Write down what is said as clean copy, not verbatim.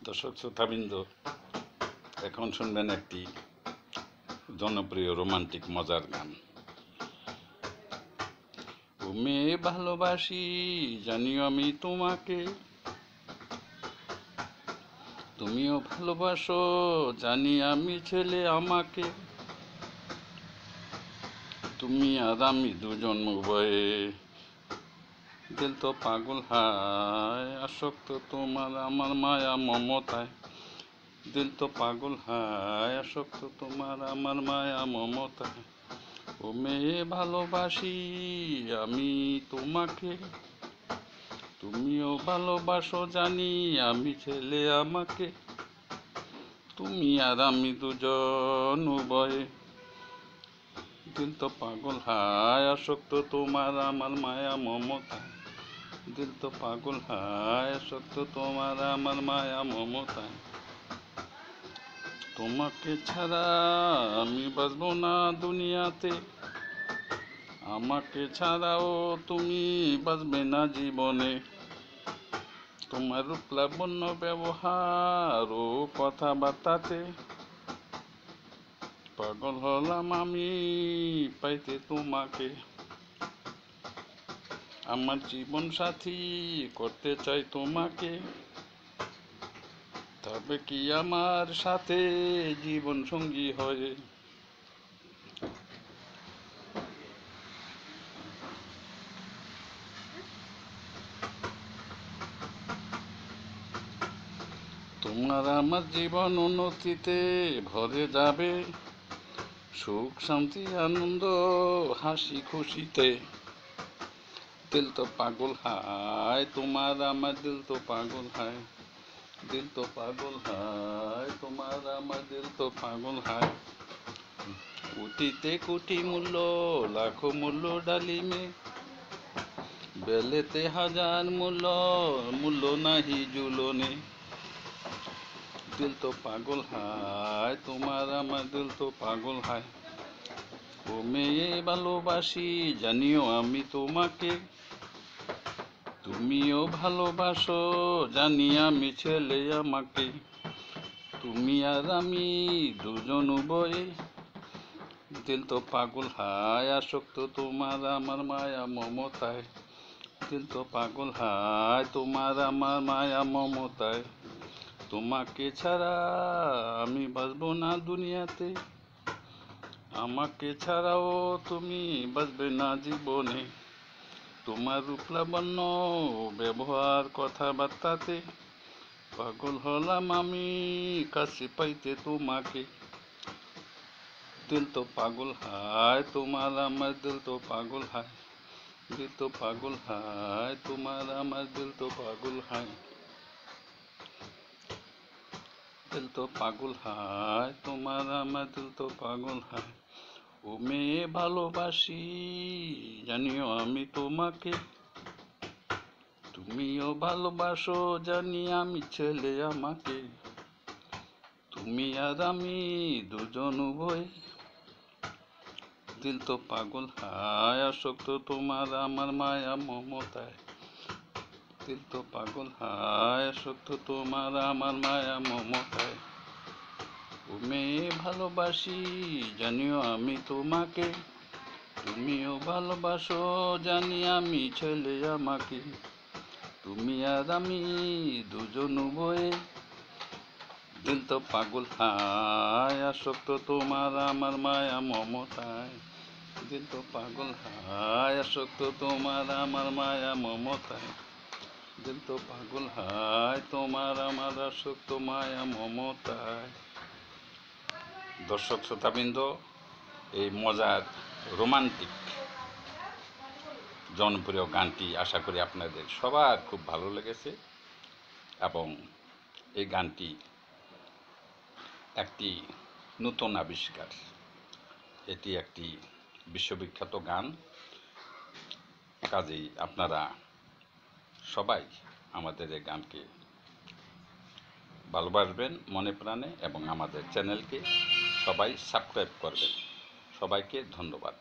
দর্শক শ্রোতাবৃন্দ, এখন শুনবেন একটি জনপ্রিয় রোমান্টিক মজার গান। ও মেয়ে ভালোবাসি, জানিও আমি তোমাকে, তুমিও ভালোবাসো, জানি আমি ছেলে আমাকে। তুমি আর আমি দুজন উভয়ে দিল তো পাগল হায়, আসক্ত তোমার আমার মায়া মমতায়। দিল তো পাগল হায়, আসক্ত তোমার আমার মায়া মমতায়। ও মেয়ে ভালোবাসি আমি তোমাকে, তুমিও ভালোবাসো, জানি আমি ছেলে আমাকে। তুমি আর আমি দুজন উভয়ে দিল তো পাগল হায়, আসক্ত তোমার আমার মায়া মমতায়। দিল তো পাগল হায়, আসক্ত তোমার আমার মায়া মমতায়। তোমাকে ছাড়া আমি বাঁচবো না দুনিয়াতে, আমাকে ছাড়াও তুমি বাঁচবে না জীবনে। তোমার রূপ লাবণ্য ব্যবহার ও কথাবার্তাতে পাগল হলাম আমি পাইতে তোমাকে। আমার জীবন সাথী করতে চাই তোমাকে, তবে কি আমার সাথে জীবন সঙ্গী হয়ে। তোমার আমার জীবন উন্নতিতে ভরে যাবে, সুখ শান্তি আনন্দ হাসি খুশিতে। দিল তো পাগল হায়, তোমার আমার দিল তো পাগল হায়। দিল তো পাগল হায়, তোমার আমার দিল তো পাগল হায়। কোটিতে কোটি মূল্য, লাখো মূল্য ডালিমে, বেলেতে হাজার মূল্য, মূল্য নাহি জুলনে। দিল তো পাগল হায়, তোমার আমার দিল তো পাগল হায়। ও মেয়ে ভালোবাসি, জানিও আমি তোমাকে, তুমিও ভালোবাসো, জানি আমি ছেলে আমাকে। তুমি আর আমি দুজন উভয়ে দিল তো পাগল হায়, আসক্ত তোমার আমার মায়া মমতায়। দিল তো পাগল হায়, তোমার আমার মায়া মমতায়। তোমাকে ছাড়া আমি বাঁচবো না দুনিয়াতে, আমাকে ছাড়াও তুমি বাঁচবে না জীবনে। তোমার রূপ লাবণ্য ব্যবহার কথাবার্তাতে পাগল হলাম আমি কাছে পাইতে তোমাকে। দিল তো পাগল হায়, তোমার আমার দিল তো পাগল হায়। দিল তো পাগল হায়, তোমার আমার দিল তো পাগল হায়। দিল তো পাগল হায়, তোমার আমার দিল তো পাগল হায়। ও মেয়ে ভালোবাসি, জানিও আমি তোমাকে, তুমিও ভালোবাসো, জানি আমি ছেলে আমাকে। তুমি আর আমি দুজন উভয়ে দিল তো পাগল হায়, আসক্ত তোমার আমার মায়া মমতায়। দিল তো পাগল হায়, আসক্ত তোমার আমার মায়া মমতায়। ও মেয়ে ভালোবাসি, জানিও আমি তোমাকে, তুমিও ভালোবাসো, জানি আমি ছেলে আমাকে। তুমি আর আমি দুজন উভয়ে দিল তো পাগল হায়, আসক্ত তোমার আমার মায়া মমতায়। দিল তো পাগল হায়, আসক্ত তোমার আমার মায়া মমতায়। দিল তো পাগল হায়, তোমার আমার আসক্ত মায়া মমতায়। দর্শক শ্রোতাবৃন্দ, এই মজার রোমান্টিক জনপ্রিয় গানটি আশা করি আপনাদের সবার খুব ভালো লেগেছে, এবং এই গানটি একটি নতুন আবিষ্কার। এটি একটি বিশ্ববিখ্যাত গান, কাজেই আপনারা সবাই আমাদের এই গানকে ভালোবাসবেন মনে প্রাণে, এবং আমাদের চ্যানেলকে সবাই সাবস্ক্রাইব করবেন। সবাইকে ধন্যবাদ।